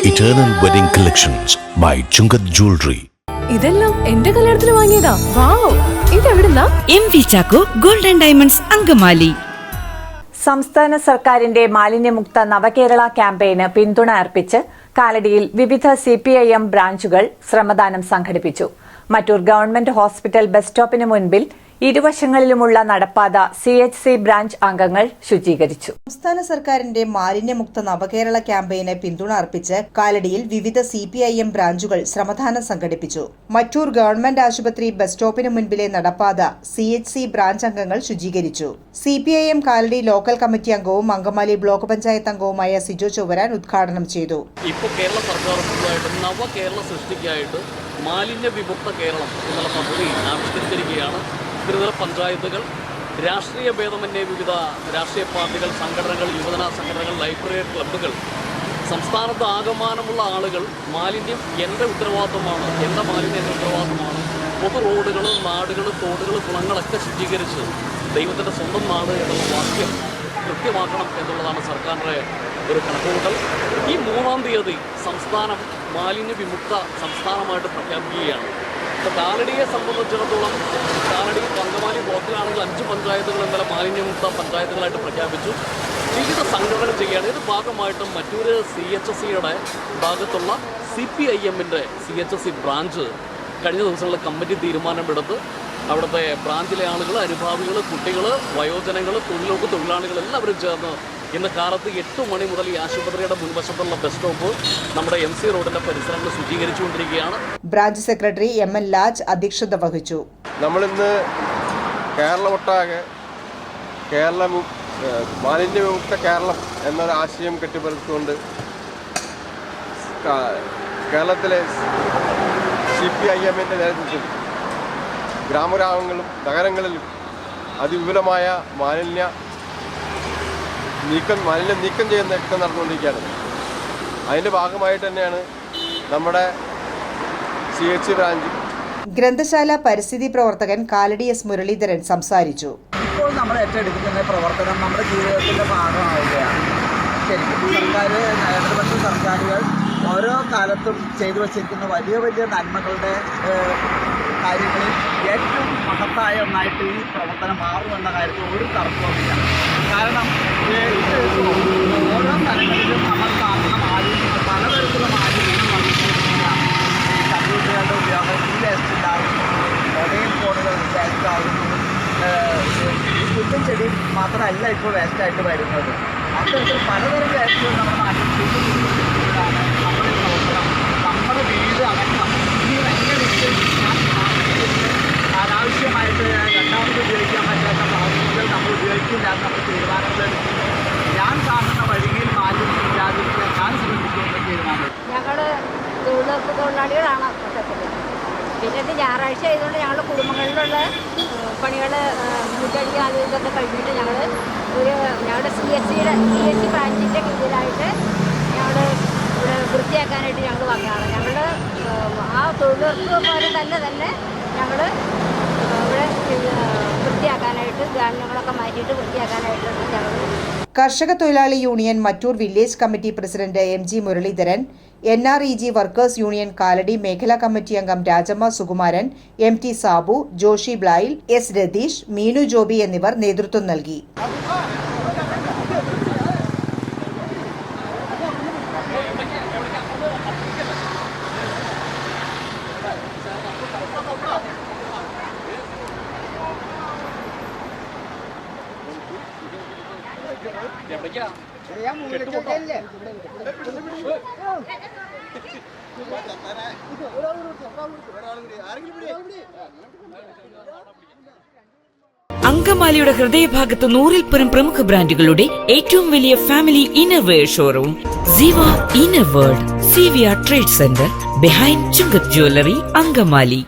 Eternal Wedding Collections by Chungat Jewelry. ഇതെല്ലാം എന്റെ കല്യാണത്തിന് വാങ്ങിയതാ. വാവ്, ഇതെവിടുന്നാ? MV Chacko Gold and Diamonds Angamaly. സംസ്ഥാന സർക്കാരിന്റെ മാലിന്യമുക്ത നവകേരള ക്യാമ്പയിന് പിന്തുണ അർപ്പിച്ച് കാലടിയിൽ വിവിധ CPIM ബ്രാഞ്ചുകൾ ശ്രമദാനം സംഘടിപ്പിച്ചു. മറ്റൂർ ഗവൺമെന്റ് ഹോസ്പിറ്റൽ ബസ് സ്റ്റോപ്പിന് മുൻപിൽ ഇരുവശങ്ങളിലുമുള്ള നടപ്പാത CHC ബ്രാഞ്ച് അംഗങ്ങൾ ശുചീകരിച്ചു. സംസ്ഥാന സർക്കാരിന്റെ മാലിന്യമുക്ത നവകേരള ക്യാമ്പയിന് പിന്തുണ അർപ്പിച്ച് കാലടിയിൽ വിവിധ CPIM ബ്രാഞ്ചുകൾ ശ്രമദാനം സംഘടിപ്പിച്ചു. മറ്റൂർ ഗവൺമെന്റ് ആശുപത്രി ബസ് സ്റ്റോപ്പിന് മുൻപിലെ നടപ്പാത CHC ബ്രാഞ്ച് അംഗങ്ങൾ ശുചീകരിച്ചു. CPIM കാലടി ലോക്കൽ കമ്മിറ്റി അംഗവും അങ്കമാലി ബ്ലോക്ക് പഞ്ചായത്ത് അംഗവുമായ സിജോ ചൊവ്വരാൻ ഉദ്ഘാടനം ചെയ്തു. ഇപ്പോൾ കേരള സർക്കാർ നവകേരള സൃഷ്ടിക്കായിട്ട് മാലിന്യ വിമുക്ത കേരളം എന്നുള്ള പദ്ധതി ആവിഷ്കരിച്ചിരിക്കുകയാണ്. ത്രിതല പഞ്ചായത്തുകൾ, രാഷ്ട്രീയ ഭേദമന്യേ വിവിധ രാഷ്ട്രീയ പാർട്ടികൾ, സംഘടനകൾ, യുവജന സംഘടനകൾ, ലൈബ്രറി ക്ലബ്ബുകൾ, സംസ്ഥാനത്ത് ആകമാനമുള്ള ആളുകൾ മാലിന്യം എൻ്റെ ഉത്തരവാദിത്തമാണ്, എൻ്റെ മാലിന്യം എൻ്റെ ഉത്തരവാദിത്തമാണ്, പൊതു റോഡുകൾ, നാടുകൾ, തോടുകൾ, കുളങ്ങളൊക്കെ ശുചീകരിച്ച് ദൈവത്തിൻ്റെ സ്വന്തം നാട് എന്നുള്ള വാക്യം കൃത്യമാക്കണം എന്നുള്ളതാണ് സർക്കാരിൻ്റെ ഒരു കണക്കുകൂട്ടൽ. ഈ 3-ാം തീയതി സംസ്ഥാനം മാലിന്യ വിമുക്ത സംസ്ഥാനമായിട്ട് പ്രഖ്യാപിക്കുകയാണ്. ഇപ്പോൾ കാലടിയെ സംബന്ധിച്ചിടത്തോളം കാലടി അങ്കമാലി ബ്ലോക്കിലാണെങ്കിൽ 5 പഞ്ചായത്തുകൾ ഇന്നലെ മാലിന്യമുക്ത പഞ്ചായത്തുകളായിട്ട് പ്രഖ്യാപിച്ചു. വിവിധ സംഘടന ചെയ്യുകയാണ്. ഇത് ഭാഗമായിട്ടും മറ്റൊരു CHC-യുടെ ഭാഗത്തുള്ള CPIM-ന്റെ CHC ബ്രാഞ്ച് കഴിഞ്ഞ ദിവസങ്ങളിൽ കമ്മിറ്റി തീരുമാനമെടുത്ത് അവിടുത്തെ ബ്രാഞ്ചിലെ ആളുകൾ, അനുഭാവികൾ, കുട്ടികൾ, വയോജനങ്ങൾ, തൊഴിലുറപ്പ് തൊഴിലാളികൾ എല്ലാവരും ചേർന്ന് ഇന്ന് കാലത്ത് 8 മണി മുതൽ ഈ ആശുപത്രിയുടെ മുൻവശത്തുള്ള ബസ് സ്റ്റോപ്പ് നമ്മുടെ MC റോഡിന്റെ പരിസരങ്ങൾ ശുചീകരിച്ചുകൊണ്ടിരിക്കുകയാണ്. ബ്രാഞ്ച് സെക്രട്ടറി MN ലാജ് അധ്യക്ഷത വഹിച്ചു. നമ്മളിന്ന് കേരളമൊട്ടാകെ മാലിന്യവിമുക്ത കേരളം എന്നൊരു ആശയം കെട്ടിപ്പടുത്തുകൊണ്ട് കേരളത്തിലെ CPIM-ന്റെ നേതൃത്വത്തിൽ ഗ്രാമഗ്രാമങ്ങളിലും നഗരങ്ങളിലും അതിവിപുലമായ മാലിന്യം നീക്കം ചെയ്യുന്ന യജ്ഞം നടന്നുകൊണ്ടിരിക്കുകയാണ്. അതിൻ്റെ ഭാഗമായിട്ട് തന്നെയാണ് നമ്മുടെ CHC ബ്രാഞ്ച്. ഗ്രന്ഥശാല പരിസ്ഥിതി പ്രവർത്തകൻ കാലടി S മുരളീധരൻ സംസാരിച്ചു. ഇപ്പോൾ നമ്മൾ ഏറ്റെടുക്കുന്ന പ്രവർത്തനം നമ്മുടെ ജീവിതത്തിൻ്റെ ഭാഗമാവുകയാണ്. ശരിക്കും ഇടതുപക്ഷ സർക്കാരുകൾ ഓരോ കാലത്തും ചെയ്തു വച്ചിരിക്കുന്ന വലിയ വലിയ നന്മകളുടെ കാര്യങ്ങളിൽ ഏറ്റവും മഹത്തായ ഒന്നായിട്ട് ഈ പ്രവർത്തനം മാറുമെന്ന കാര്യത്തിൽ ഒരു തർക്കവുമില്ല. കാരണം ഓരോ സ്ഥലങ്ങളിലും നമ്മൾ കാണുന്ന മാലിന്യം, പലതരത്തിലുള്ള മാലിന്യങ്ങൾ വന്നിരിക്കുകയാണ്. ഈ കമ്പ്യൂട്ടറുകളുടെ ഉപയോഗം, വേസ്റ്റ് ഉണ്ടാകുന്നു, മൊബൈൽ ഫോണുകൾ വേസ്റ്റ് ആകുന്നു, ഈ പുല്ലും ചെടി മാത്രമല്ല ഇപ്പോൾ വേസ്റ്റായിട്ട് വരുന്നത്. അത്തരത്തിൽ പലതരം വേസ്റ്റുകൾ നമ്മുടെ നാട്ടിൽ ചെയ്തുകൊണ്ടിരിക്കുന്നതാണ് നമ്മുടെ പ്രവർത്തനം. നമ്മുടെ വീട് അടക്കം ഈ എങ്ങനെ അനാവശ്യമായിട്ട് രണ്ടാമത് ഉപയോഗിക്കാൻ പറ്റാത്ത പ്ലാസ്റ്റിക്കുകൾ നമ്മൾ ഉപയോഗിക്കില്ല എന്ന് നമ്മൾ തീരുമാനങ്ങളെടുക്കുന്നു. ഞാൻ കാണുന്ന വഴിയിൽ മാലിന്യം ഇല്ലാതിരിക്കാൻ ഞാൻ ശ്രമിക്കുമെന്ന് തീരുമാനം. ഞങ്ങൾ തൊഴിലുറപ്പ് തൊഴിലാളികളാണ് മൊത്തത്തിൽ. പിന്നെ ഇത് ഞായറാഴ്ച ആയതുകൊണ്ട് ഞങ്ങളുടെ കുടുംബങ്ങളിലുള്ള പണികൾ മുറ്റടിക്കുക അത് ഇതൊക്കെ കഴിഞ്ഞിട്ട് ഞങ്ങളുടെ CHC ബ്രാഞ്ചിൻ്റെ കീഴിലായിട്ട് ഞങ്ങൾ ഇവിടെ വൃത്തിയാക്കാനായിട്ട് ഞങ്ങൾ വന്നതാണ്. ഞങ്ങൾ ആ തൊഴിലുറപ്പുകാർ തന്നെ ഞങ്ങൾ ഇവിടെ വൃത്തിയാക്കാനായിട്ട് ധാന്യങ്ങളൊക്കെ മാറ്റിയിട്ട് വൃത്തിയാക്കാനായിട്ട് ഞങ്ങൾ. കർഷക തൊഴിലാളി union Mattoor village committee president MG Muraleedharan, NREG workers union Kalady മേഖലാ കമ്മിറ്റി അംഗം രാജമ്മ സുകുമാരൻ, MT സാബു, ജോഷി ബ്ലായിൽ, S രതീഷ്, മീനു ജോബി എന്നിവർ നേതൃത്വം നൽകി. അങ്കമാലിയുടെ ഹൃദയഭാഗത്ത് 100-ൽ പരം പ്രമുഖ ബ്രാൻഡുകളുടെ ഏറ്റവും വലിയ family innerwear showroom Siva inner world CVR trade centre behind Chungath jewellery Angamaly.